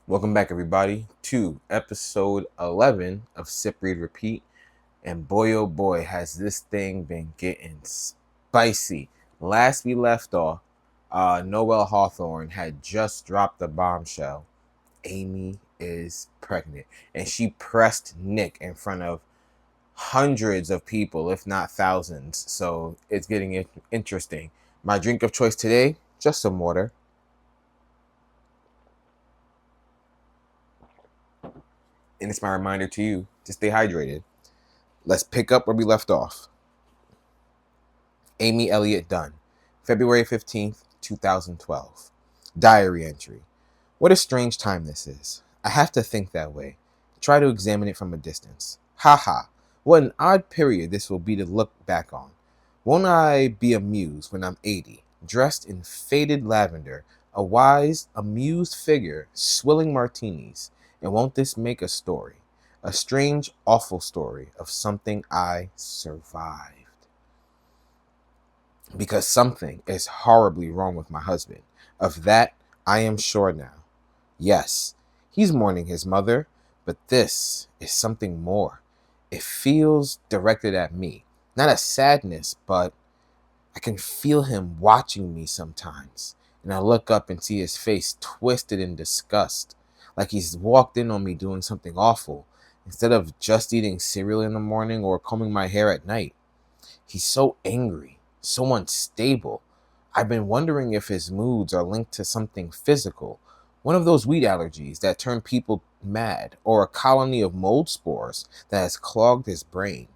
Welcome back, everybody, to episode 11 of Sip, Read, Repeat. And boy, oh boy, has this thing been getting spicy. Last we left off, Noel Hawthorne had just dropped the bombshell. Amy is pregnant. And she pressed Nick in front of hundreds of people, if not thousands. So it's getting interesting. My drink of choice today, just some water. And it's my reminder to you to stay hydrated. Let's pick up where we left off. Amy Elliott Dunn, February 15th, 2012. Diary entry. What a strange time this is. I have to think that way. Try to examine it from a distance. Ha ha. What an odd period this will be to look back on. Won't I be amused when I'm 80, dressed in faded lavender, a wise, amused figure swilling martinis, and won't this make a story? A strange, awful story of something I survived. Because something is horribly wrong with my husband. Of that, I am sure now. Yes, he's mourning his mother, but this is something more. It feels directed at me. Not a sadness, but I can feel him watching me sometimes. And I look up and see his face twisted in disgust, like he's walked in on me doing something awful, instead of just eating cereal in the morning or combing my hair at night. He's so angry, so unstable. I've been wondering if his moods are linked to something physical, one of those weed allergies that turn people mad, or a colony of mold spores that has clogged his brain.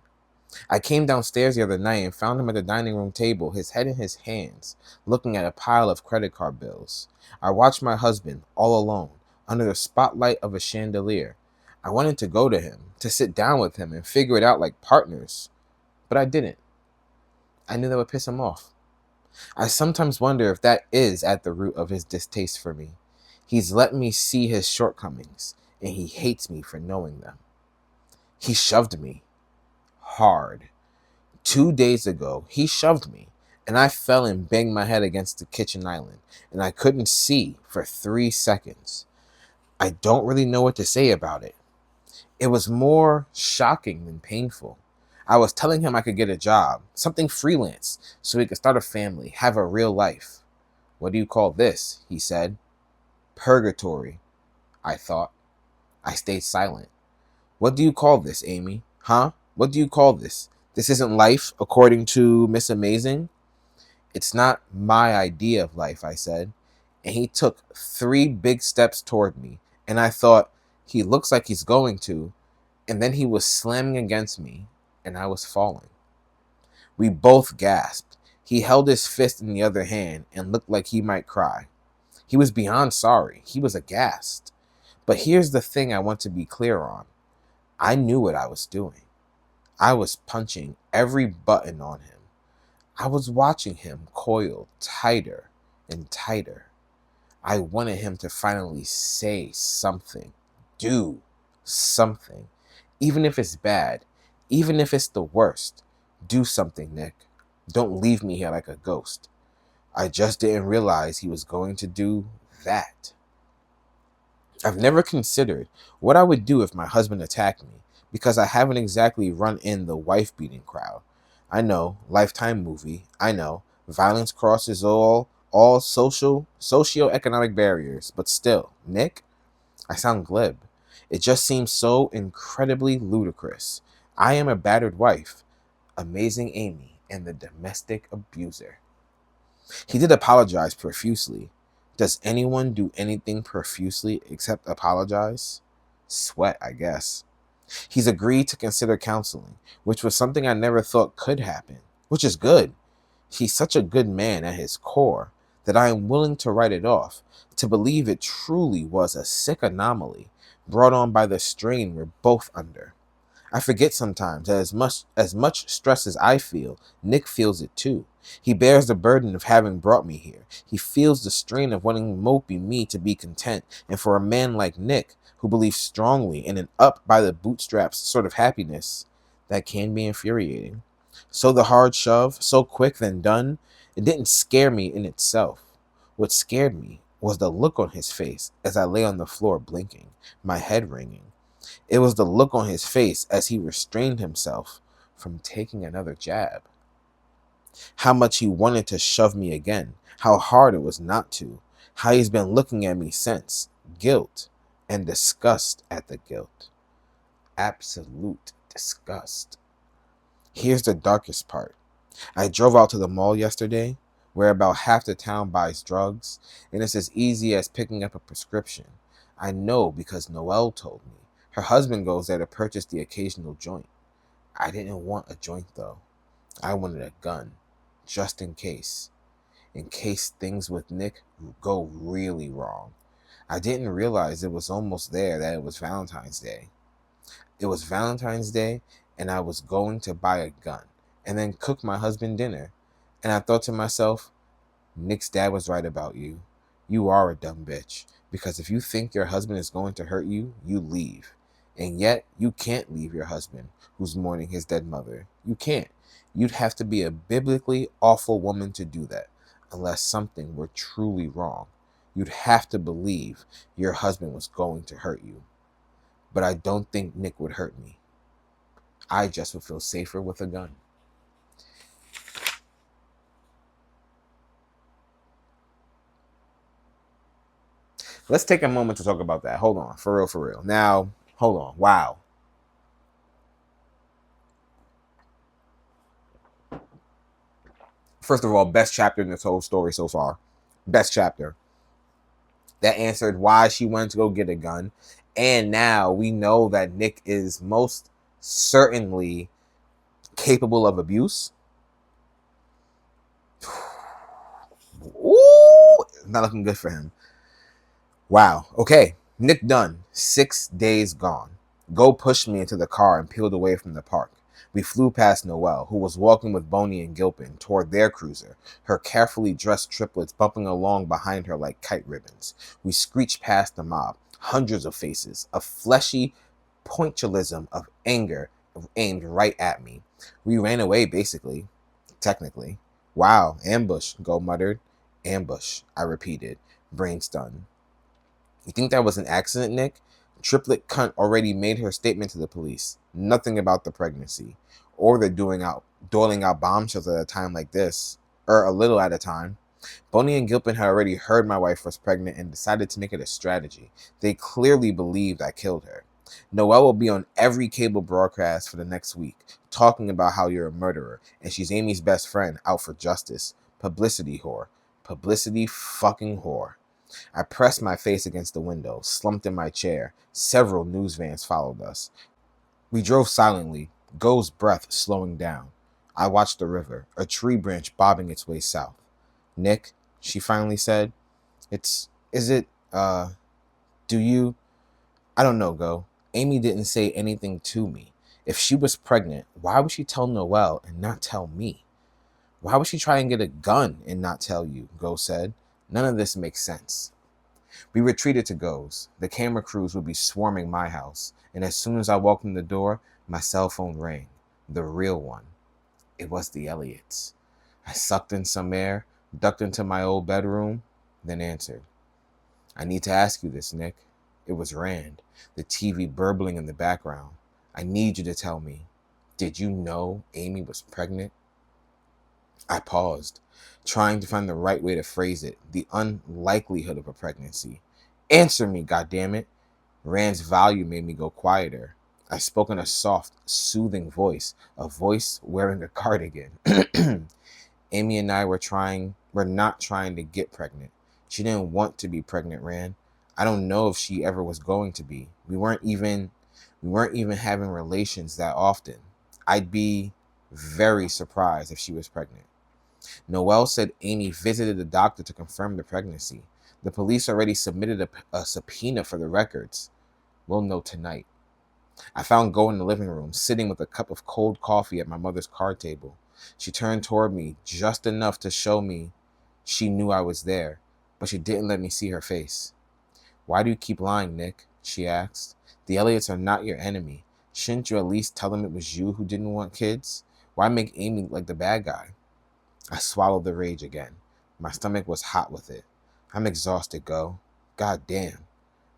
I came downstairs the other night and found him at the dining room table, his head in his hands, looking at a pile of credit card bills. I watched my husband, all alone, under the spotlight of a chandelier. I wanted to go to him, to sit down with him and figure it out like partners, but I didn't. I knew that would piss him off. I sometimes wonder if that is at the root of his distaste for me. He's let me see his shortcomings, and he hates me for knowing them. He shoved me. Hard. 2 days ago, he shoved me, and I fell and banged my head against the kitchen island, and I couldn't see for 3 seconds. I don't really know what to say about it. It was more shocking than painful. I was telling him I could get a job, something freelance, so he could start a family, have a real life. What do you call this? He said. Purgatory, I thought. I stayed silent. What do you call this, Amy? Huh? What do you call this? This isn't life, according to Miss Amazing? It's not my idea of life, I said. And he took 3 big steps toward me, and I thought, he looks like he's going to, and then he was slamming against me, and I was falling. We both gasped. He held his fist in the other hand and looked like he might cry. He was beyond sorry. He was aghast. But here's the thing I want to be clear on. I knew what I was doing. I was punching every button on him. I was watching him coil tighter and tighter. I wanted him to finally say something, do something, even if it's bad, even if it's the worst. Do something, Nick. Don't leave me here like a ghost. I just didn't realize he was going to do that. I've never considered what I would do if my husband attacked me, because I haven't exactly run in the wife beating crowd. I know, Lifetime movie, I know, violence crosses all socio-economic barriers, but still, Nick, I sound glib. It just seems so incredibly ludicrous. I am a battered wife, Amazing Amy, and the domestic abuser. He did apologize profusely. Does anyone do anything profusely except apologize? Sweat, I guess. He's agreed to consider counseling, which was something I never thought could happen, which is good. He's such a good man at his core that I am willing to write it off, to believe it truly was a sick anomaly brought on by the strain we're both under. I forget sometimes that as much stress as I feel, Nick feels it too. He bears the burden of having brought me here. He feels the strain of wanting mopey me to be content, and for a man like Nick, who believes strongly in an up by the bootstraps sort of happiness, that can be infuriating. So the hard shove, so quick then done, it didn't scare me in itself. What scared me was the look on his face as I lay on the floor blinking, my head ringing. It was the look on his face as he restrained himself from taking another jab. How much he wanted to shove me again, how hard it was not to, how he's been looking at me since, guilt and disgust at the guilt. Absolute disgust. Here's the darkest part. I drove out to the mall yesterday, where about half the town buys drugs, and it's as easy as picking up a prescription. I know because Noelle told me. Her husband goes there to purchase the occasional joint. I didn't want a joint, though. I wanted a gun, just in case things with Nick go really wrong. I didn't realize it was almost there that it was Valentine's Day. It was Valentine's Day, and I was going to buy a gun and then cook my husband dinner. And I thought to myself, Nick's dad was right about you. You are a dumb bitch, because if you think your husband is going to hurt you, you leave. And yet, you can't leave your husband who's mourning his dead mother. You can't. You'd have to be a biblically awful woman to do that, unless something were truly wrong. You'd have to believe your husband was going to hurt you. But I don't think Nick would hurt me. I just would feel safer with a gun. Let's take a moment to talk about that. Hold on. For real. Now, hold on. Wow. First of all, best chapter in this whole story so far. Best chapter. That answered why she wanted to go get a gun. And now we know that Nick is most certainly capable of abuse. Ooh, not looking good for him. Wow. Okay. Nick Dunn, 6 days gone. Go pushed me into the car and peeled away from the park. We flew past Noelle, who was walking with Boney and Gilpin toward their cruiser, her carefully dressed triplets bumping along behind her like kite ribbons. We screeched past the mob, hundreds of faces, a fleshy pointillism of anger aimed right at me. We ran away, basically. Technically. Wow, ambush, Go muttered. Ambush, I repeated, brain stunned. You think that was an accident, Nick? Triplet cunt already made her statement to the police. Nothing about the pregnancy. Or the doling out bombshells at a time like this. Or a little at a time. Boney and Gilpin had already heard my wife was pregnant and decided to make it a strategy. They clearly believed I killed her. Noelle will be on every cable broadcast for the next week, talking about how you're a murderer, and she's Amy's best friend out for justice. Publicity whore. Publicity fucking whore. I pressed my face against the window, slumped in my chair. Several news vans followed us. We drove silently, Go's breath slowing down. I watched the river, a tree branch bobbing its way south. Nick, she finally said, do you? I don't know, Go. Amy didn't say anything to me. If she was pregnant, why would she tell Noelle and not tell me? Why would she try and get a gun and not tell you? Go said. None of this makes sense. We retreated to Go's. The camera crews would be swarming my house, and as soon as I walked in the door, my cell phone rang. The real one. It was the Elliots. I sucked in some air, ducked into my old bedroom, then answered. I need to ask you this, Nick. It was Rand, the TV burbling in the background. I need you to tell me, did you know Amy was pregnant? I paused, trying to find the right way to phrase it, the unlikelihood of a pregnancy. Answer me, goddammit. Rand's volume made me go quieter. I spoke in a soft, soothing voice, a voice wearing a cardigan. Amy and I were not trying to get pregnant. She didn't want to be pregnant, Rand. I don't know if she ever was going to be. We weren't even having relations that often. I'd be very surprised if she was pregnant. Noelle said Amy visited the doctor to confirm the pregnancy. The police already submitted a subpoena for the records. We'll know tonight. I found Go in the living room, sitting with a cup of cold coffee at my mother's card table. She turned toward me just enough to show me she knew I was there, but she didn't let me see her face. Why do you keep lying, Nick? She asked. The Elliots are not your enemy. Shouldn't you at least tell them it was you who didn't want kids? Why make Amy like the bad guy? I swallowed the rage again. My stomach was hot with it. I'm exhausted, Go. God damn.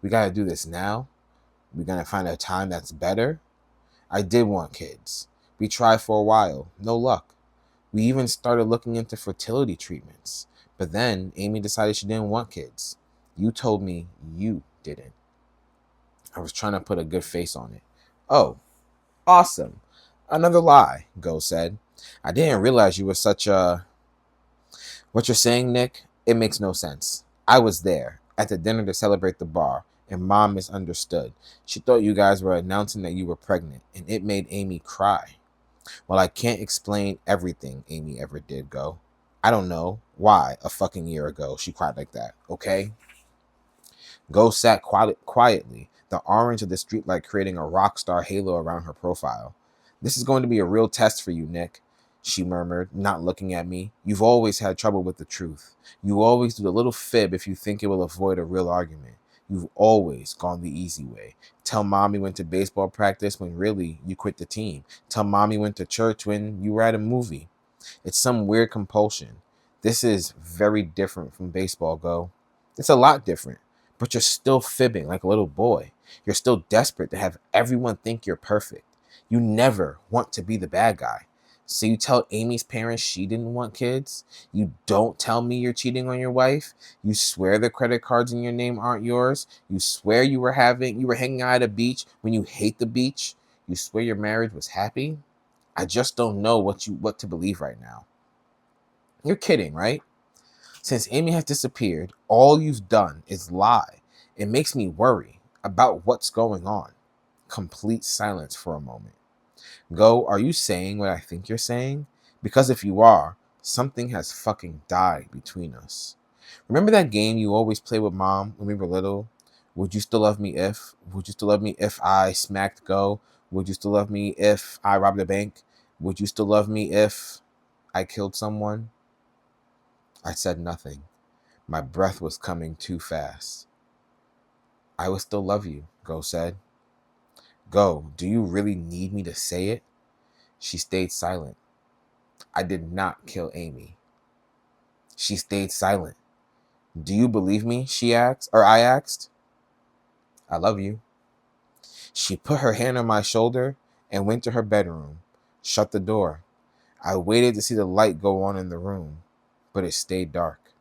We gotta do this now? We gonna find a time that's better? I did want kids. We tried for a while. No luck. We even started looking into fertility treatments. But then Amy decided she didn't want kids. You told me you didn't. I was trying to put a good face on it. Oh, awesome. Another lie, Go said. I didn't realize you were such a... What you're saying, Nick, it makes no sense. I was there at the dinner to celebrate the bar, and Mom misunderstood. She thought you guys were announcing that you were pregnant, and it made Amy cry. Well, I can't explain everything Amy ever did, Go. I don't know why a fucking year ago she cried like that, okay? Go sat quietly, the orange of the streetlight creating a rock star halo around her profile. This is going to be a real test for you, Nick, she murmured, not looking at me. You've always had trouble with the truth. You always do a little fib if you think it will avoid a real argument. You've always gone the easy way. Tell Mom you went to baseball practice when really you quit the team. Tell Mom you went to church when you were at a movie. It's some weird compulsion. This is very different from baseball, Go. It's a lot different, but you're still fibbing like a little boy. You're still desperate to have everyone think you're perfect. You never want to be the bad guy. So you tell Amy's parents she didn't want kids? You don't tell me you're cheating on your wife? You swear the credit cards in your name aren't yours? You swear you were hanging out at a beach when you hate the beach? You swear your marriage was happy? I just don't know what to believe right now. You're kidding, right? Since Amy has disappeared, all you've done is lie. It makes me worry about what's going on. Complete silence for a moment. Go, are you saying what I think you're saying? Because if you are, something has fucking died between us. Remember that game you always played with Mom when we were little? Would you still love me if? Would you still love me if I smacked Go? Would you still love me if I robbed a bank? Would you still love me if I killed someone? I said nothing. My breath was coming too fast. I would still love you, Go said. Go, do you really need me to say it? She stayed silent. I did not kill Amy. She stayed silent. Do you believe me? I asked. I love you. She put her hand on my shoulder and went to her bedroom, shut the door. I waited to see the light go on in the room, but it stayed dark.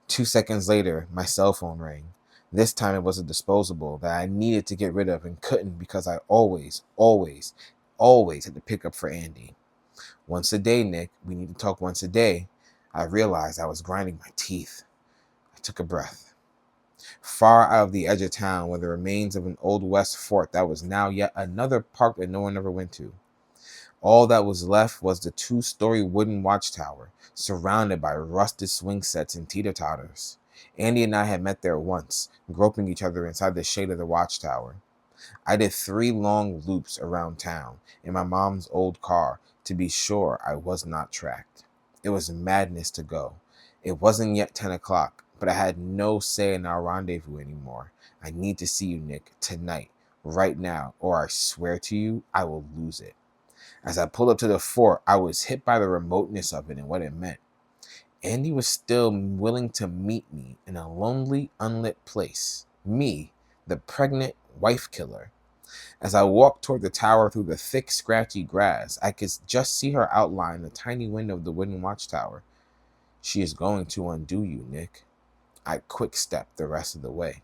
2 seconds later, my cell phone rang. This time it was a disposable that I needed to get rid of and couldn't because I always had to pick up for Andy. Once a day, Nick. We need to talk once a day. I realized I was grinding my teeth. I took a breath. Far out of the edge of town were the remains of an old West fort that was now yet another park that no one ever went to. All that was left was the 2-story wooden watchtower, surrounded by rusted swing sets and teeter-totters. Andy and I had met there once, groping each other inside the shade of the watchtower. I did 3 long loops around town in my mom's old car to be sure I was not tracked. It was madness to go. It wasn't yet 10 o'clock, but I had no say in our rendezvous anymore. I need to see you, Nick, tonight, right now, or I swear to you, I will lose it. As I pulled up to the fort, I was hit by the remoteness of it and what it meant. Andy was still willing to meet me in a lonely, unlit place. Me, the pregnant wife killer. As I walked toward the tower through the thick, scratchy grass, I could just see her outline in the tiny window of the wooden watchtower. She is going to undo you, Nick. I quick-stepped the rest of the way.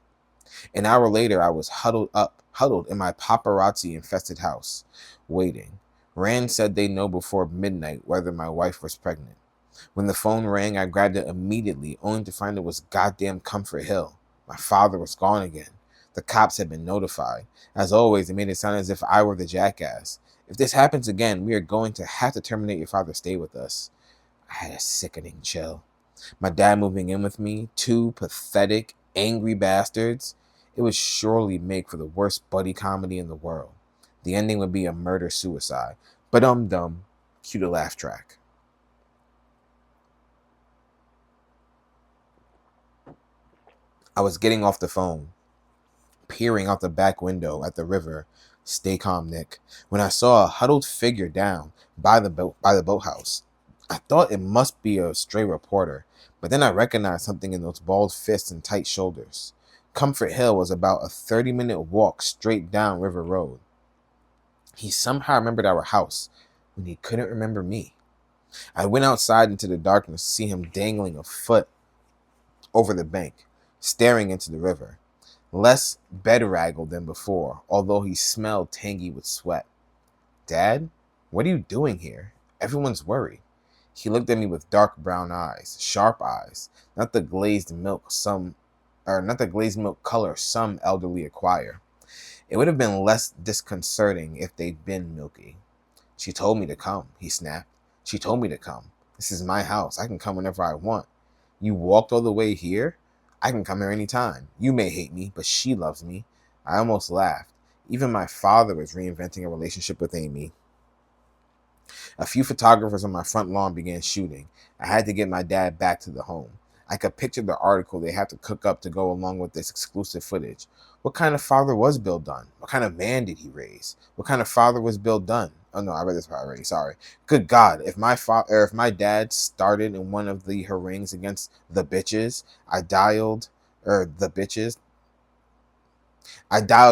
An hour later, I was huddled in my paparazzi-infested house, waiting. Rand said they'd know before midnight whether my wife was pregnant. When the phone rang, I grabbed it immediately, only to find it was goddamn Comfort Hill. My father was gone again. The cops had been notified. As always, they made it sound as if I were the jackass. If this happens again, we are going to have to terminate your father's stay with us. I had a sickening chill. My dad moving in with me, 2 pathetic, angry bastards. It would surely make for the worst buddy comedy in the world. The ending would be a murder-suicide. Ba-dum-dum. Cue the laugh track. I was getting off the phone, peering out the back window at the river. Stay calm, Nick. When I saw a huddled figure down by the boathouse. I thought it must be a stray reporter, But then I recognized something in those bald fists and tight shoulders. Comfort Hill was about a 30-minute walk straight down River Road. He somehow remembered our house when he couldn't remember me. I went outside into the darkness to see him dangling a foot over the bank, staring into the river. Less bedraggled than before, although he smelled tangy with sweat. Dad, what are you doing here? Everyone's worried. He looked at me with dark brown eyes, sharp eyes, not the glazed milk color some elderly acquire. It would have been less disconcerting if they'd been milky. She told me to come, he snapped. She told me to come. This is my house. I can come whenever I want. You walked all the way here? I can come here anytime. You may hate me, but she loves me. I almost laughed. Even my father was reinventing a relationship with Amy. A few photographers on my front lawn began shooting. I had to get my dad back to the home. I could picture the article they had to cook up to go along with this exclusive footage. What kind of father was Bill Dunn? What kind of man did he raise? What kind of father was Bill Dunn? Oh no, I read this part already. Sorry. Good God, if my dad started in one of the harangues against the bitches, I dialed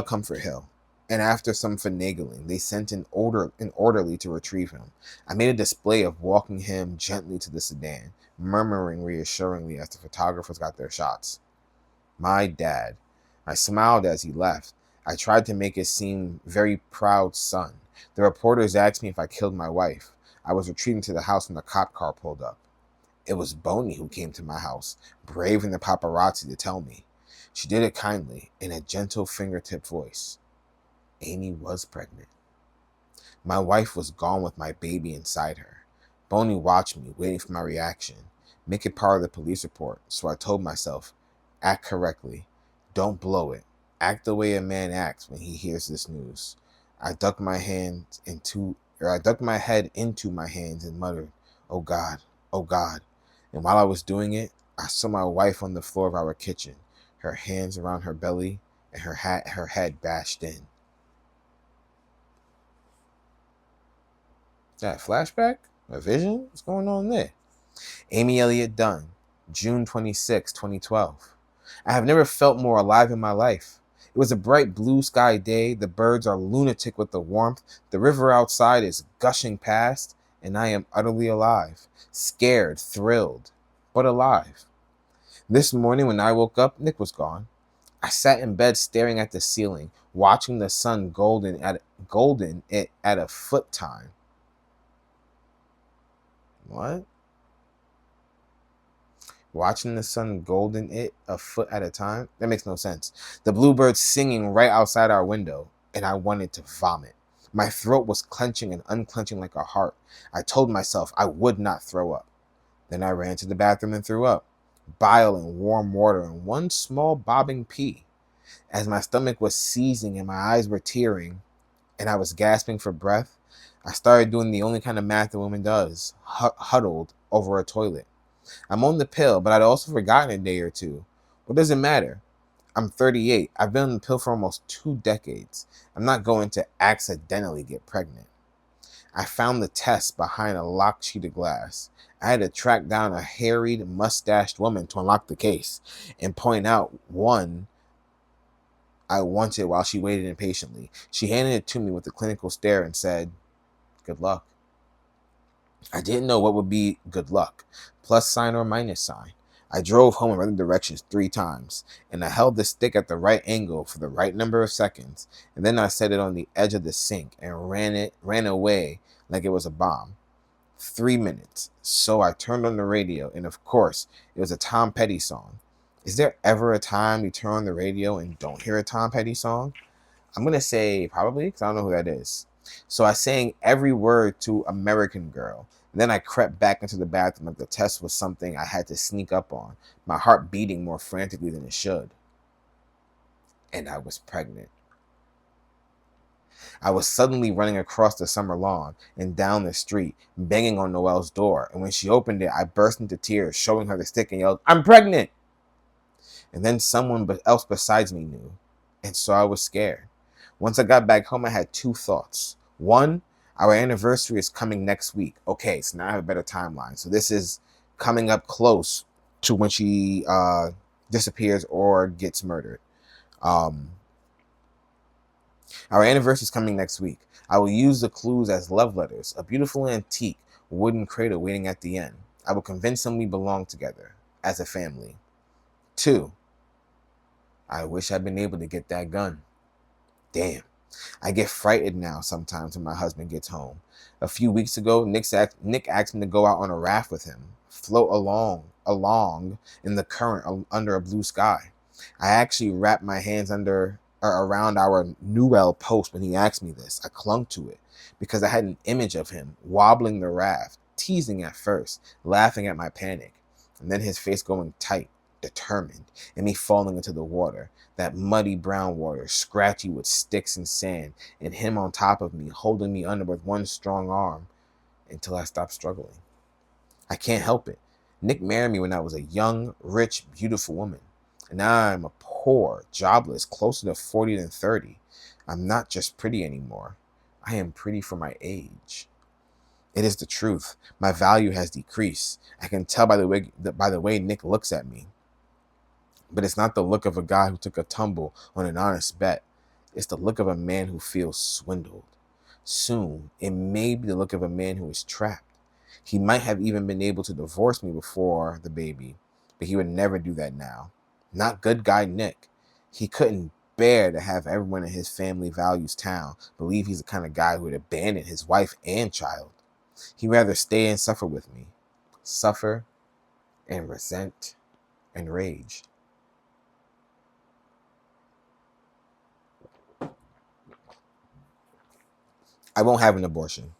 Comfort Hill, and after some finagling, they sent an orderly to retrieve him. I made a display of walking him gently to the sedan, murmuring reassuringly as the photographers got their shots. My dad. I smiled as he left. I tried to make it seem very proud son. The reporters asked me if I killed my wife. I was retreating to the house when the cop car pulled up. It was Boney who came to my house, braving the paparazzi to tell me. She did it kindly, in a gentle fingertip voice. Amy was pregnant. My wife was gone with my baby inside her. Boney watched me, waiting for my reaction. Make it part of the police report, so I told myself, act correctly. Don't blow it. Act the way a man acts when he hears this news. I ducked my head into my hands and muttered, oh God, oh God. And while I was doing it, I saw my wife on the floor of our kitchen, her hands around her belly and her head bashed in. Is that a flashback? A vision? What's going on there? Amy Elliott Dunn, June 26, 2012. I have never felt more alive in my life. It was a bright blue sky day. The birds are lunatic with the warmth. The river outside is gushing past, and I am utterly alive. Scared, thrilled, but alive. This morning when I woke up, Nick was gone. I sat in bed staring at the ceiling, watching the sun golden it at a foot time. What? Watching the sun golden it a foot at a time? That makes no sense. The bluebirds singing right outside our window, and I wanted to vomit. My throat was clenching and unclenching like a heart. I told myself I would not throw up. Then I ran to the bathroom and threw up. Bile and warm water and one small bobbing pea. As my stomach was seizing and my eyes were tearing and I was gasping for breath, I started doing the only kind of math a woman does, huddled over a toilet. I'm on the pill, but I'd also forgotten a day or two. What does it matter? I'm 38. I've been on the pill for almost 2 decades. I'm not going to accidentally get pregnant. I found the test behind a locked sheet of glass. I had to track down a harried, mustached woman to unlock the case and point out one I wanted while she waited impatiently. She handed it to me with a clinical stare and said, good luck. I didn't know what would be good luck, plus sign or minus sign. I drove home in random directions 3 times, and I held the stick at the right angle for the right number of seconds, and then I set it on the edge of the sink and ran away like it was a bomb. 3 minutes. So I turned on the radio, and of course, it was a Tom Petty song. Is there ever a time you turn on the radio and don't hear a Tom Petty song? I'm going to say probably, because I don't know who that is. So I sang every word to American Girl. And then I crept back into the bathroom like the test was something I had to sneak up on, my heart beating more frantically than it should. And I was pregnant. I was suddenly running across the summer lawn and down the street, banging on Noelle's door. And when she opened it, I burst into tears, showing her the stick and yelled, I'm pregnant! And then someone else besides me knew. And so I was scared. Once I got back home, I had 2 thoughts. 1, our anniversary is coming next week. Okay, so now I have a better timeline. So this is coming up close to when she disappears or gets murdered. Um, our anniversary is coming next week. I will use the clues as love letters, a beautiful antique wooden cradle waiting at the end. I will convince him we belong together as a family. 2. I wish I'd been able to get that gun. Damn. I get frightened now sometimes when my husband gets home. A few weeks ago, Nick asked me to go out on a raft with him, float along in the current under a blue sky. I actually wrapped my hands around our Newell post when he asked me this. I clung to it because I had an image of him wobbling the raft, teasing at first, laughing at my panic, and then his face going tight, determined, and me falling into the water. That muddy brown water, scratchy with sticks and sand, and him on top of me, holding me under with one strong arm until I stopped struggling. I can't help it. Nick married me when I was a young, rich, beautiful woman. And now I'm a poor, jobless, closer to 40 than 30. I'm not just pretty anymore. I am pretty for my age. It is the truth. My value has decreased. I can tell by the way Nick looks at me. But it's not the look of a guy who took a tumble on an honest bet. It's the look of a man who feels swindled. Soon, it may be the look of a man who is trapped. He might have even been able to divorce me before the baby, but he would never do that now. Not good guy Nick. He couldn't bear to have everyone in his family values town believe he's the kind of guy who would abandon his wife and child. He'd rather stay and suffer with me. Suffer and resent and rage. I won't have an abortion.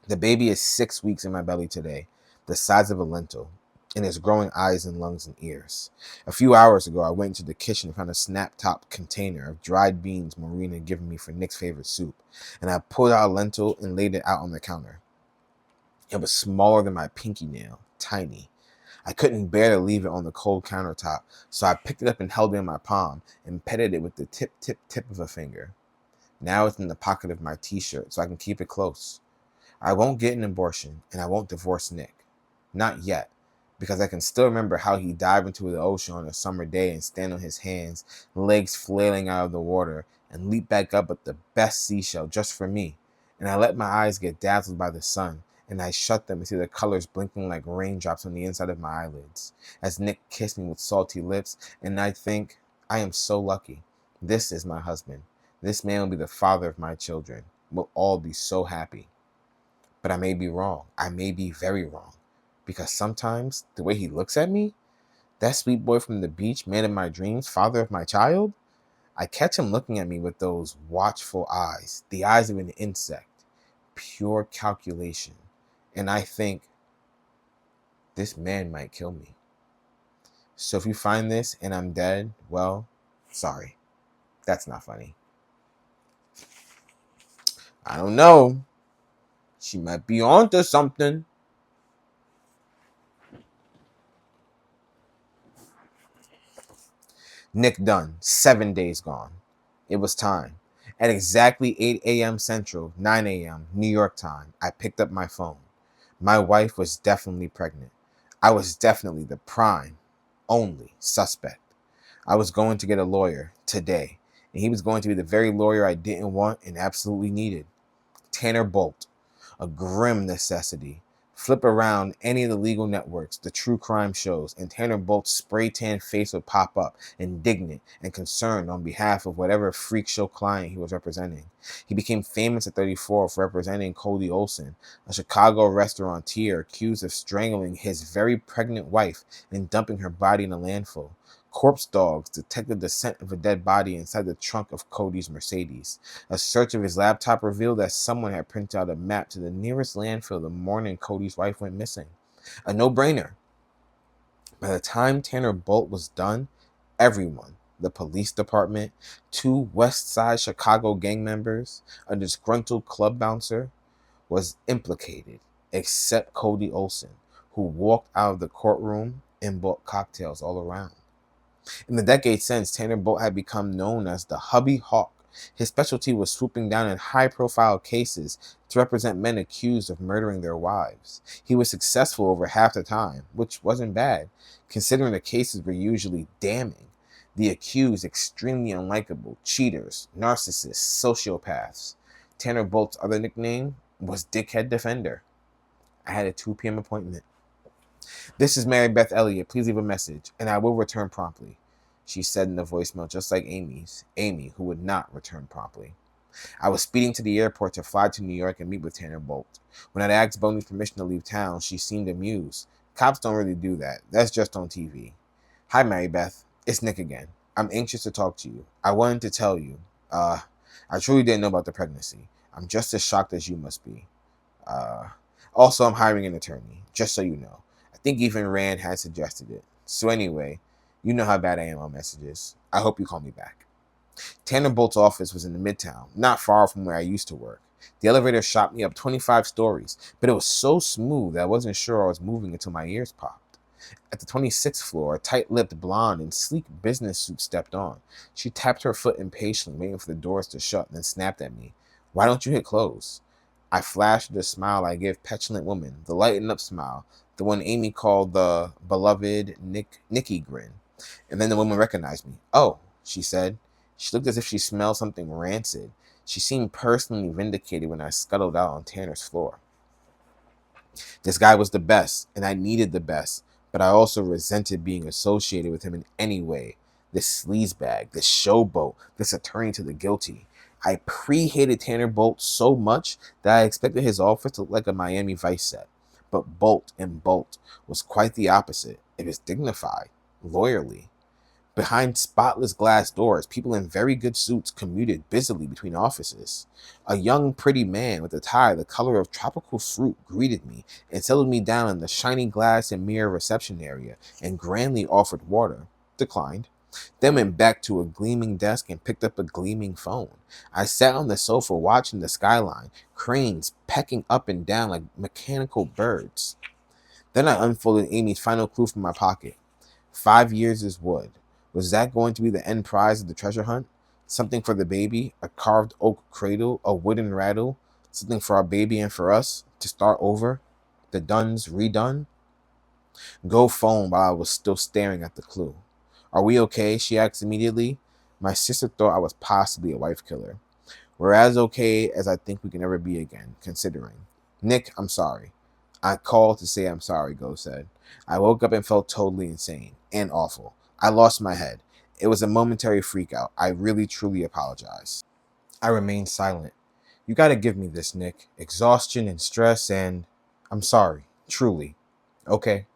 The baby is 6 weeks in my belly today, the size of a lentil, and is growing eyes and lungs and ears. A few hours ago, I went into the kitchen and found a snap-top container of dried beans Maureen had given me for Nick's favorite soup, and I pulled out a lentil and laid it out on the counter. It was smaller than my pinky nail, tiny. I couldn't bear to leave it on the cold countertop, so I picked it up and held it in my palm and petted it with the tip of a finger. Now it's in the pocket of my t-shirt, so I can keep it close. I won't get an abortion, and I won't divorce Nick. Not yet, because I can still remember how he dived into the ocean on a summer day and stand on his hands, legs flailing out of the water, and leap back up at the best seashell just for me. And I let my eyes get dazzled by the sun, and I shut them and see the colors blinking like raindrops on the inside of my eyelids, as Nick kissed me with salty lips, and I think, I am so lucky. This is my husband. This man will be the father of my children. We'll all be so happy. But I may be wrong. I may be very wrong. Because sometimes, the way he looks at me, that sweet boy from the beach, man of my dreams, father of my child, I catch him looking at me with those watchful eyes, the eyes of an insect, pure calculation. And I think, this man might kill me. So if you find this and I'm dead, well, sorry. That's not funny. I don't know. She might be onto something. Nick Dunn, 7 days gone. It was time. At exactly 8 a.m. Central, 9 a.m. New York time, I picked up my phone. My wife was definitely pregnant. I was definitely the prime, only suspect. I was going to get a lawyer today, and he was going to be the very lawyer I didn't want and absolutely needed. Tanner Bolt, a grim necessity. Flip around any of the legal networks, the true crime shows, and Tanner Bolt's spray tan face would pop up, indignant and concerned on behalf of whatever freak show client he was representing. He became famous at 34 for representing Cody Olson, a Chicago restaurateur accused of strangling his very pregnant wife and dumping her body in a landfill. Corpse dogs detected the scent of a dead body inside the trunk of Cody's Mercedes. A search of his laptop revealed that someone had printed out a map to the nearest landfill the morning Cody's wife went missing. A no-brainer. By the time Tanner Bolt was done, everyone, the police department, 2 West Side Chicago gang members, a disgruntled club bouncer, was implicated, except Cody Olson, who walked out of the courtroom and bought cocktails all around. In the decade since, Tanner Bolt had become known as the Hubby Hawk His specialty was swooping down in high-profile cases to represent men accused of murdering their wives. He was successful over half the time, which wasn't bad, considering the cases were usually damning. The accused extremely unlikable, cheaters, narcissists, sociopaths. Tanner Bolt's other nickname was Dickhead Defender. I had a 2 p.m. appointment. "This is Mary Beth Elliott. Please leave a message, and I will return promptly," she said in the voicemail, just like Amy, who would not return promptly. I was speeding to the airport to fly to New York and meet with Tanner Bolt. When I'd asked Boney's permission to leave town, she seemed amused. "Cops don't really do that. That's just on TV. Hi, Mary Beth. It's Nick again. I'm anxious to talk to you. I wanted to tell you, I truly didn't know about the pregnancy. I'm just as shocked as you must be. Also, I'm hiring an attorney, just so you know. I think even Rand had suggested it. So anyway, you know how bad I am on messages. I hope you call me back." Tanner Bolt's office was in the Midtown, not far from where I used to work. The elevator shot me up 25 stories, but it was so smooth that I wasn't sure I was moving until my ears popped. At the 26th floor, a tight-lipped blonde in sleek business suit stepped on. She tapped her foot impatiently, waiting for the doors to shut, and then snapped at me. "Why don't you hit close?" I flashed the smile I give petulant women, the lighten-up smile, the one Amy called the beloved Nikki grin. And then the woman recognized me. "Oh," she said. She looked as if she smelled something rancid. She seemed personally vindicated when I scuttled out on Tanner's floor. This guy was the best, and I needed the best, but I also resented being associated with him in any way. This sleazebag, this showboat, this attorney to the guilty. I pre-hated Tanner Bolt so much that I expected his office to look like a Miami Vice set. But Bolt was quite the opposite. It was dignified, lawyerly. Behind spotless glass doors, people in very good suits commuted busily between offices. A young, pretty man with a tie the color of tropical fruit greeted me and settled me down in the shiny glass and mirror reception area and grandly offered water. Declined. Then went back to a gleaming desk and picked up a gleaming phone. I sat on the sofa watching the skyline, cranes pecking up and down like mechanical birds. Then I unfolded Amy's final clue from my pocket. 5 years is wood. Was that going to be the end prize of the treasure hunt? Something for the baby, a carved oak cradle, a wooden rattle, something for our baby and for us, to start over? The done's redone? Go phone while I was still staring at the clue. "Are we okay?" she asked immediately. My sister thought I was possibly a wife killer. "We're as okay as I think we can ever be again, considering." "Nick, I'm sorry." "I called to say I'm sorry," Go said. "I woke up and felt totally insane and awful. I lost my head. It was a momentary freakout. I really, truly apologize." I remained silent. "You gotta give me this, Nick. Exhaustion and stress and... I'm sorry. Truly." "Okay."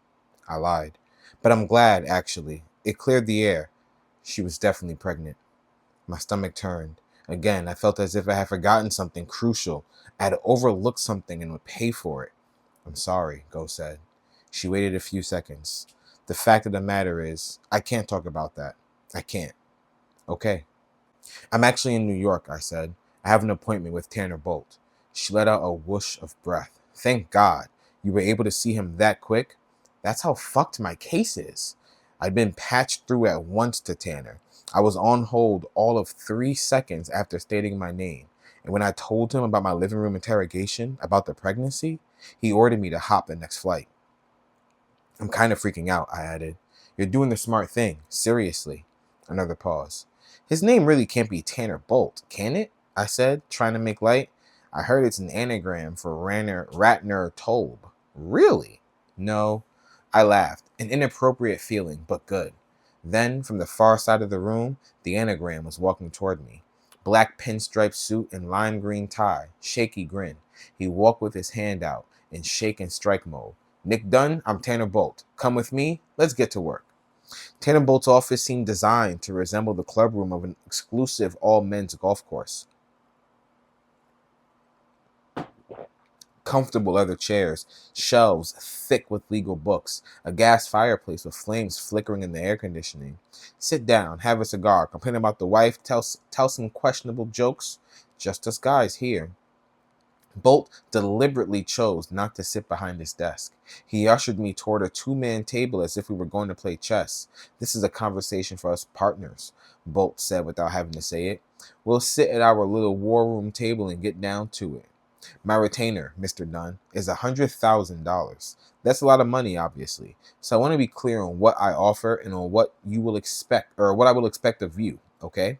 I lied. "But I'm glad, actually. It cleared the air." She was definitely pregnant. My stomach turned. Again, I felt as if I had forgotten something crucial. I had overlooked something and would pay for it. "I'm sorry," Go said. She waited a few seconds. "The fact of the matter is, I can't talk about that. I can't." "Okay." "I'm actually in New York," I said. "I have an appointment with Tanner Bolt." She let out a whoosh of breath. "Thank God. You were able to see him that quick?" That's how fucked my case is. I'd been patched through at once to Tanner. I was on hold all of 3 seconds after stating my name. And when I told him about my living room interrogation, about the pregnancy, he ordered me to hop the next flight. "I'm kind of freaking out," I added. "You're doing the smart thing. Seriously." Another pause. "His name really can't be Tanner Bolt, can it?" I said, trying to make light. "I heard it's an anagram for Ratner Tolb." "Really?" "No." I laughed. An inappropriate feeling, but good. Then, from the far side of the room, the anagram was walking toward me. Black pinstripe suit and lime green tie. Shaky grin. He walked with his hand out, in shake and strike mode. "Nick Dunn, I'm Tanner Bolt. Come with me. Let's get to work." Tanner Bolt's office seemed designed to resemble the clubroom of an exclusive all-men's golf course. Comfortable leather chairs, shelves thick with legal books, a gas fireplace with flames flickering in the air conditioning. Sit down, have a cigar, complain about the wife, tell some questionable jokes. Just us guys here. Bolt deliberately chose not to sit behind his desk. He ushered me toward a two-man table as if we were going to play chess. This is a conversation for us partners, Bolt said without having to say it. We'll sit at our little war room table and get down to it. My retainer, Mr. Dunn, is $100,000. That's a lot of money, obviously. So I want to be clear on what I offer and on what you will expect, or what I will expect of you, okay?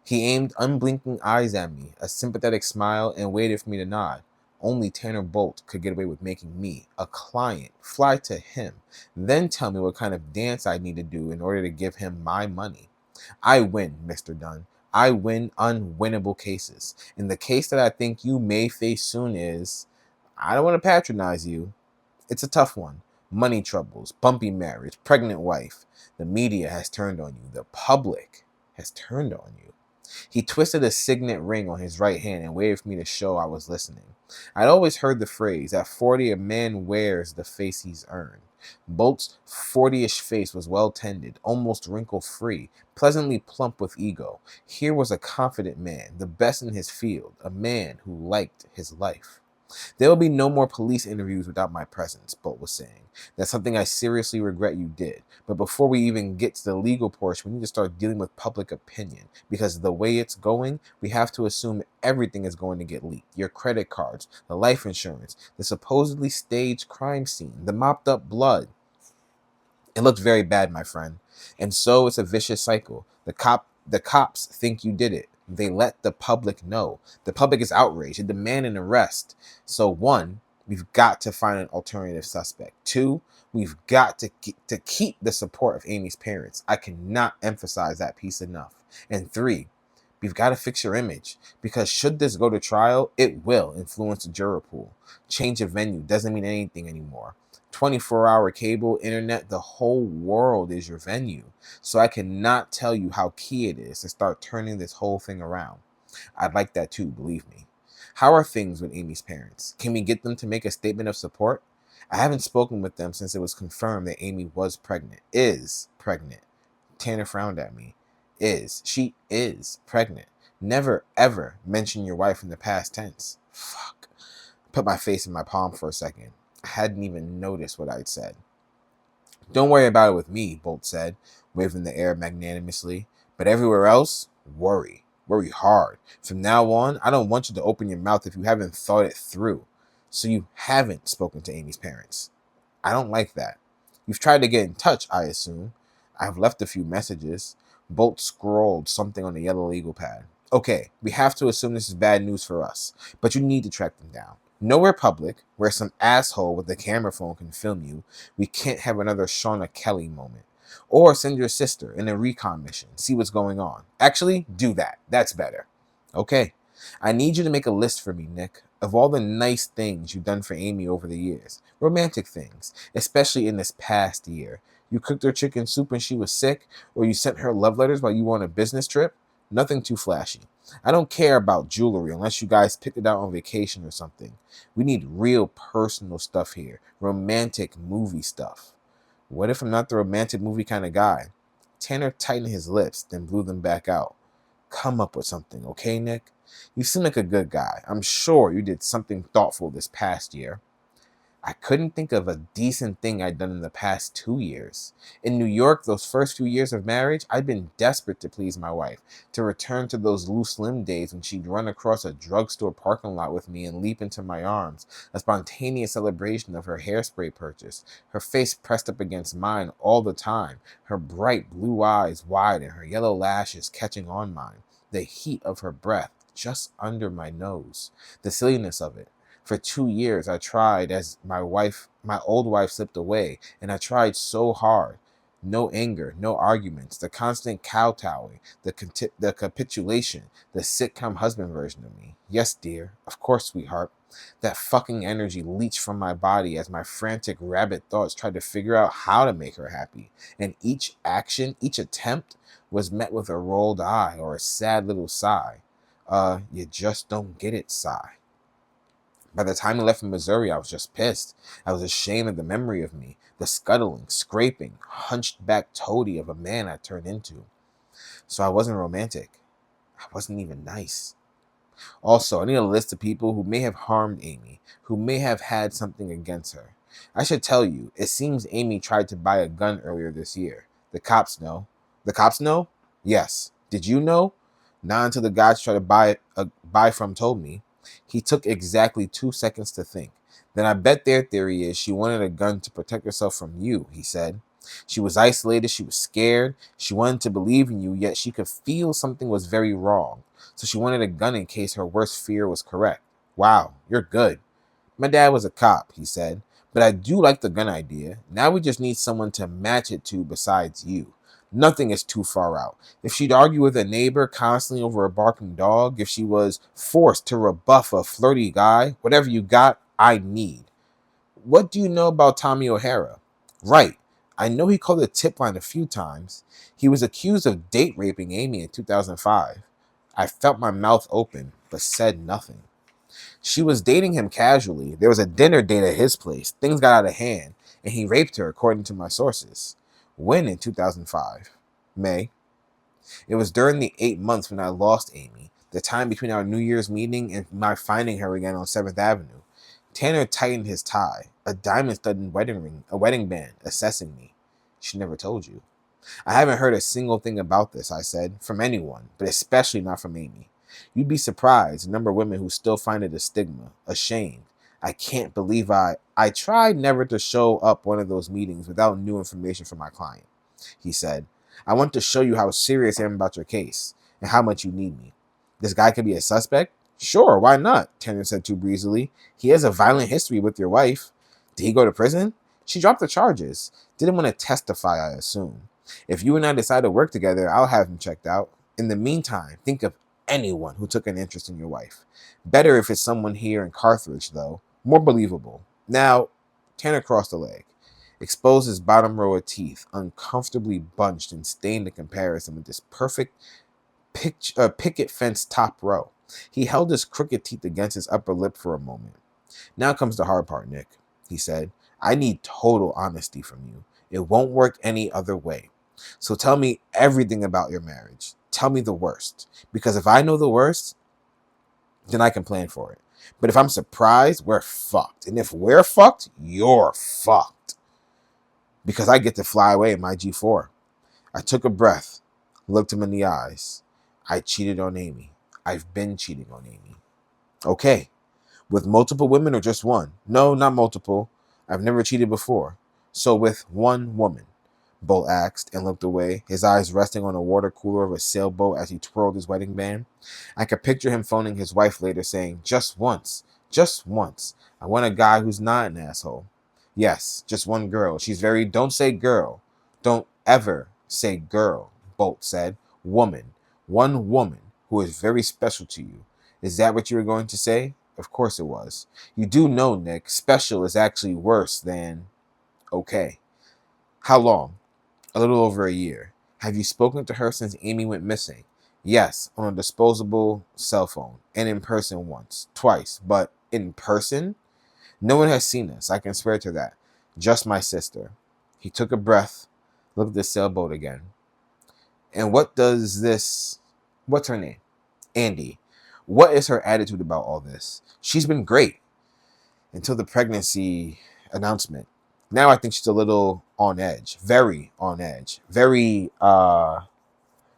He aimed unblinking eyes at me, a sympathetic smile, and waited for me to nod. Only Tanner Bolt could get away with making me, a client, fly to him, then tell me what kind of dance I need to do in order to give him my money. I win, Mr. Dunn. I win unwinnable cases. And the case that I think you may face soon is, I don't want to patronize you. It's a tough one. Money troubles, bumpy marriage, pregnant wife. The media has turned on you. The public has turned on you. He twisted a signet ring on his right hand and waited for me to show I was listening. I'd always heard the phrase, at 40 a man wears the face he's earned. Bolt's 40-ish face was well tended, almost wrinkle-free, pleasantly plump with ego. Here was a confident man, the best in his field, a man who liked his life. There will be no more police interviews without my presence, Bolt was saying. That's something I seriously regret you did. But before we even get to the legal portion, we need to start dealing with public opinion. Because the way it's going, we have to assume everything is going to get leaked. Your credit cards, the life insurance, the supposedly staged crime scene, the mopped up blood. It looked very bad, my friend. And so it's a vicious cycle. The cops think you did it. They let the public know. The public is outraged. They demand an arrest. So one, we've got to find an alternative suspect. Two, we've got to keep the support of Amy's parents. I cannot emphasize that piece enough. And three, we've got to fix your image, because should this go to trial, it will influence the juror pool. Change of venue doesn't mean anything anymore. 24-hour cable, internet, the whole world is your venue. So I cannot tell you how key it is to start turning this whole thing around. I'd like that too, believe me. How are things with Amy's parents? Can we get them to make a statement of support? I haven't spoken with them since it was confirmed that Amy was pregnant. Is pregnant. Tanner frowned at me. She is pregnant. Never, ever mention your wife in the past tense. Fuck. Put my face in my palm for a second. I hadn't even noticed what I'd said. Don't worry about it with me, Bolt said, waving the air magnanimously. But everywhere else, worry. Worry hard. From now on, I don't want you to open your mouth if you haven't thought it through. So you haven't spoken to Amy's parents. I don't like that. You've tried to get in touch, I assume. I've left a few messages. Bolt scrawled something on the yellow legal pad. Okay, we have to assume this is bad news for us, but you need to track them down. Nowhere public, where some asshole with a camera phone can film you. We can't have another Shauna Kelly moment. Or send your sister in a recon mission, see what's going on. Actually, do that. That's better. Okay. I need you to make a list for me, Nick, of all the nice things you've done for Amy over the years. Romantic things, especially in this past year. You cooked her chicken soup when she was sick, or you sent her love letters while you were on a business trip. Nothing too flashy. I don't care about jewelry unless you guys picked it out on vacation or something. We need real personal stuff here. Romantic movie stuff. What if I'm not the romantic movie kind of guy? Tanner tightened his lips, then blew them back out. Come up with something, okay, Nick? You seem like a good guy. I'm sure you did something thoughtful this past year. I couldn't think of a decent thing I'd done in the past 2 years. In New York, those first few years of marriage, I'd been desperate to please my wife, to return to those loose limb days when she'd run across a drugstore parking lot with me and leap into my arms, a spontaneous celebration of her hairspray purchase, her face pressed up against mine all the time, her bright blue eyes wide and her yellow lashes catching on mine, the heat of her breath just under my nose, the silliness of it. For 2 years, I tried as my old wife slipped away, and I tried so hard. No anger, no arguments, the constant kowtowing, the capitulation, the sitcom husband version of me. Yes, dear, of course, sweetheart. That fucking energy leached from my body as my frantic rabbit thoughts tried to figure out how to make her happy. And each action, each attempt, was met with a rolled eye or a sad little sigh. You just don't get it, sigh. By the time I left for Missouri, I was just pissed. I was ashamed of the memory of me, the scuttling, scraping, hunched back toady of a man I turned into. So I wasn't romantic. I wasn't even nice. Also, I need a list of people who may have harmed Amy, who may have had something against her. I should tell you, it seems Amy tried to buy a gun earlier this year. The cops know. The cops know? Yes. Did you know? Not until the guy tried to buy from told me. He took exactly 2 seconds to think. Then I bet their theory is she wanted a gun to protect herself from you, he said. She was isolated, she was scared, she wanted to believe in you, yet she could feel something was very wrong. So she wanted a gun in case her worst fear was correct. Wow, you're good. My dad was a cop, he said, but I do like the gun idea. Now we just need someone to match it to besides you. Nothing is too far out. If she'd argue with a neighbor constantly over a barking dog, if she was forced to rebuff a flirty guy, whatever you got, I need. What do you know about Tommy O'Hara? Right. I know he called the tip line a few times. He was accused of date raping Amy in 2005. I felt my mouth open, but said nothing. She was dating him casually. There was a dinner date at his place. Things got out of hand, and he raped her, according to my sources. When in 2005? May. It was during the 8 months when I lost Amy, the time between our New Year's meeting and my finding her again on 7th Avenue. Tanner tightened his tie, a diamond-studded wedding ring, a wedding band, assessing me. She never told you. I haven't heard a single thing about this, I said, from anyone, but especially not from Amy. You'd be surprised the number of women who still find it a stigma, a shame. I can't believe I tried never to show up one of those meetings without new information from my client, he said. I want to show you how serious I am about your case and how much you need me. This guy could be a suspect? Sure, why not? Tanner said too breezily. He has a violent history with your wife. Did he go to prison? She dropped the charges. Didn't want to testify, I assume. If you and I decide to work together, I'll have him checked out. In the meantime, think of anyone who took an interest in your wife. Better if it's someone here in Carthage, though. More believable. Now, Tanner crossed a leg, exposed his bottom row of teeth, uncomfortably bunched and stained in comparison with this perfect picket fence top row. He held his crooked teeth against his upper lip for a moment. Now comes the hard part, Nick, he said. I need total honesty from you. It won't work any other way. So tell me everything about your marriage. Tell me the worst. Because if I know the worst, then I can plan for it. But if I'm surprised, we're fucked. And if we're fucked, you're fucked. Because I get to fly away in my G4. I took a breath, looked him in the eyes. I cheated on Amy. I've been cheating on Amy. Okay. With multiple women or just one? No, not multiple. I've never cheated before. So with one woman, Bolt asked and looked away, his eyes resting on the water cooler of a sailboat as he twirled his wedding band. I could picture him phoning his wife later saying, just once. I want a guy who's not an asshole. Yes, just one girl. She's very, don't say girl. Don't ever say girl, Bolt said. Woman. One woman who is very special to you. Is that what you were going to say? Of course it was. You do know, Nick, special is actually worse than okay. How long? A little over a year. Have you spoken to her since Amy went missing? Yes, on a disposable cell phone, and in person once, twice, but in person? No one has seen us, I can swear to that. Just my sister. He took a breath, looked at the sailboat again. And what's her name? Andy. What is her attitude about all this? She's been great until the pregnancy announcement. Now I think she's a little on edge. Very on edge. Very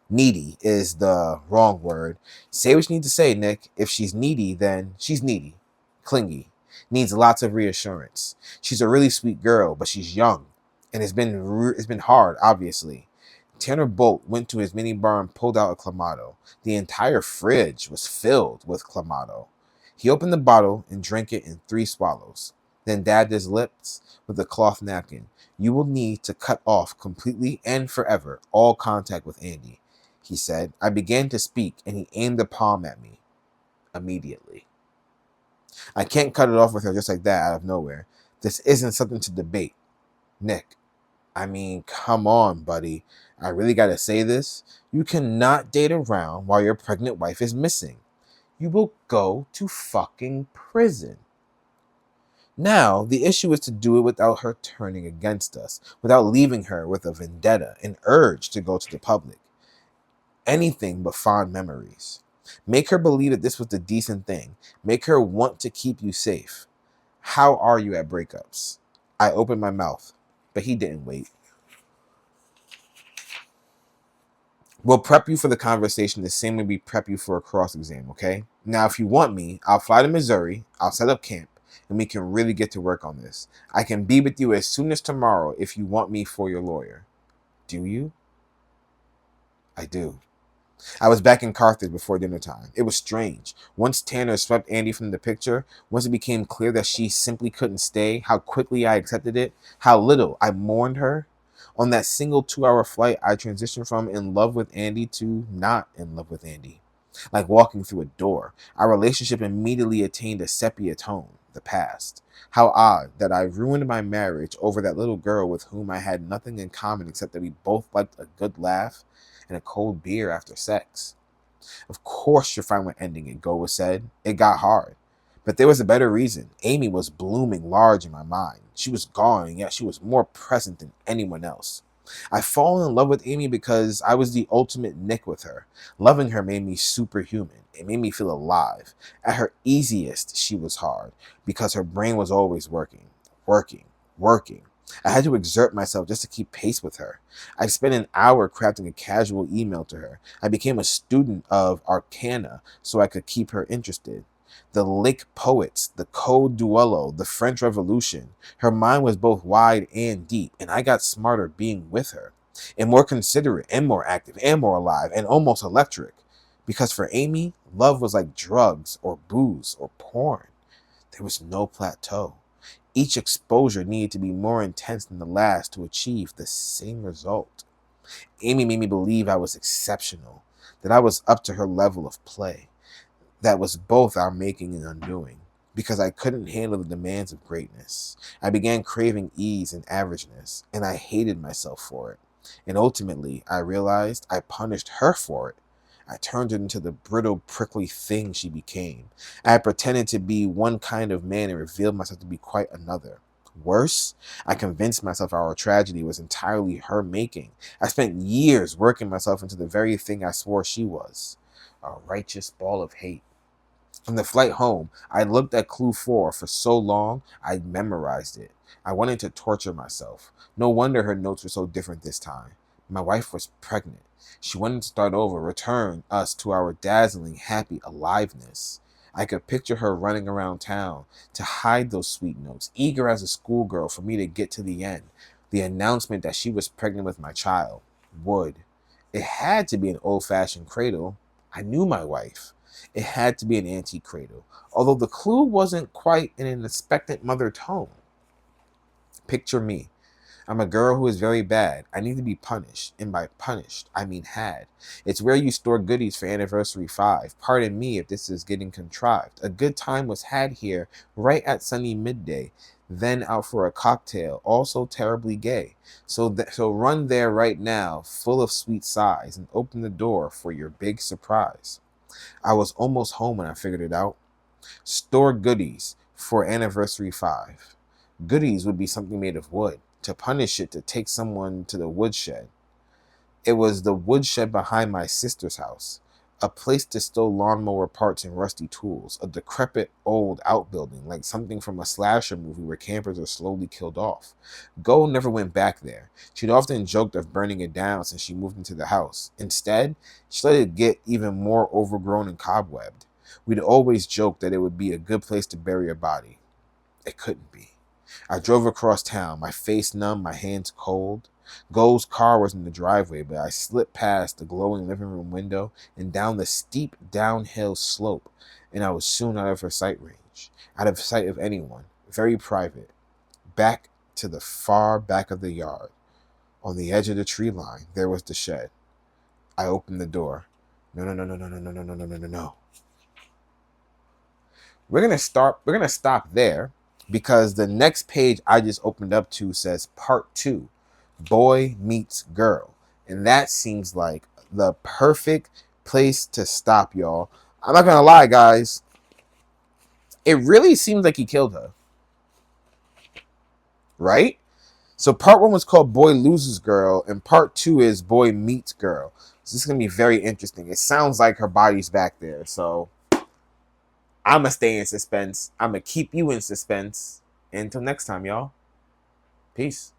needy is the wrong word. Say what you need to say, Nick. If she's needy, then she's needy. Clingy. Needs lots of reassurance. She's a really sweet girl, but she's young. And it's been hard, obviously. Tanner Bolt went to his minibar and pulled out a Clamato. The entire fridge was filled with Clamato. He opened the bottle and drank it in 3 swallows, then dabbed his lips with a cloth napkin. You will need to cut off completely and forever all contact with Andy, he said. I began to speak, and he aimed the palm at me immediately. I can't cut it off with her just like that out of nowhere. This isn't something to debate. Nick, I mean, come on, buddy. I really gotta say this. You cannot date around while your pregnant wife is missing. You will go to fucking prison. Now, the issue is to do it without her turning against us, without leaving her with a vendetta, an urge to go to the public. Anything but fond memories. Make her believe that this was the decent thing. Make her want to keep you safe. How are you at breakups? I opened my mouth, but he didn't wait. We'll prep you for the conversation the same way we prep you for a cross exam, okay? Now, if you want me, I'll fly to Missouri, I'll set up camp, and we can really get to work on this. I can be with you as soon as tomorrow if you want me for your lawyer. Do you? I do. I was back in Carthage before dinner time. It was strange. Once Tanner swept Andy from the picture, once it became clear that she simply couldn't stay, how quickly I accepted it, how little I mourned her. On that single 2-hour flight, I transitioned from in love with Andy to not in love with Andy. Like walking through a door, our relationship immediately attained a sepia tone, the past. How odd that I ruined my marriage over that little girl with whom I had nothing in common except that we both liked a good laugh and a cold beer after sex. Of course you're fine with ending it, Goa said. It got hard. But there was a better reason. Amy was blooming large in my mind. She was gone, and yet she was more present than anyone else. I fall in love with Amy because I was the ultimate Nick with her. Loving her made me superhuman. It made me feel alive. At her easiest, she was hard because her brain was always working. I had to exert myself just to keep pace with her. I spent an hour crafting a casual email to her. I became a student of Arcana so I could keep her interested. The Lake Poets, the Code Duello, the French Revolution. Her mind was both wide and deep, and I got smarter being with her, and more considerate, and more active, and more alive, and almost electric. Because for Amy, love was like drugs, or booze, or porn. There was no plateau. Each exposure needed to be more intense than the last to achieve the same result. Amy made me believe I was exceptional, that I was up to her level of play. That was both our making and undoing, because I couldn't handle the demands of greatness. I began craving ease and averageness, and I hated myself for it. And ultimately, I realized I punished her for it. I turned her into the brittle, prickly thing she became. I pretended to be one kind of man and revealed myself to be quite another. Worse, I convinced myself our tragedy was entirely her making. I spent years working myself into the very thing I swore she was, a righteous ball of hate. On the flight home, I looked at Clue 4 for so long, I memorized it. I wanted to torture myself. No wonder her notes were so different this time. My wife was pregnant. She wanted to start over, return us to our dazzling, happy aliveness. I could picture her running around town to hide those sweet notes, eager as a schoolgirl for me to get to the end. The announcement that she was pregnant with my child. Would. It had to be an old-fashioned cradle. I knew my wife. It had to be an antique cradle, although the clue wasn't quite in an expectant mother tone. Picture me. I'm a girl who is very bad. I need to be punished. And by punished, I mean had. It's where you store goodies for anniversary 5. Pardon me if this is getting contrived. A good time was had here right at sunny midday. Then out for a cocktail, also terribly gay. So run there right now, full of sweet sighs, and open the door for your big surprise. I was almost home when I figured it out. Store goodies for anniversary 5. Goodies would be something made of wood. To punish it, to take someone to the woodshed. It was the woodshed behind my sister's house. A place to stow lawnmower parts and rusty tools. A decrepit old outbuilding, like something from a slasher movie where campers are slowly killed off. Go never went back there. She'd often joked of burning it down since she moved into the house. Instead, she let it get even more overgrown and cobwebbed. We'd always joked that it would be a good place to bury a body. It couldn't be. I drove across town, my face numb, my hands cold. Go's car was in the driveway, but I slipped past the glowing living room window and down the steep downhill slope, and I was soon out of her sight range, out of sight of anyone, very private, back to the far back of the yard. On the edge of the tree line, there was the shed. I opened the door. No. We're gonna stop there because the next page I just opened up to says part 2, boy meets girl. And that seems like the perfect place to stop, y'all. I'm not gonna lie, guys. It really seems like he killed her. Right? So part 1 was called Boy Loses Girl, and part 2 is Boy Meets Girl. So this is going to be very interesting. It sounds like her body's back there. So I'm going to stay in suspense. I'm going to keep you in suspense. Until next time, y'all. Peace.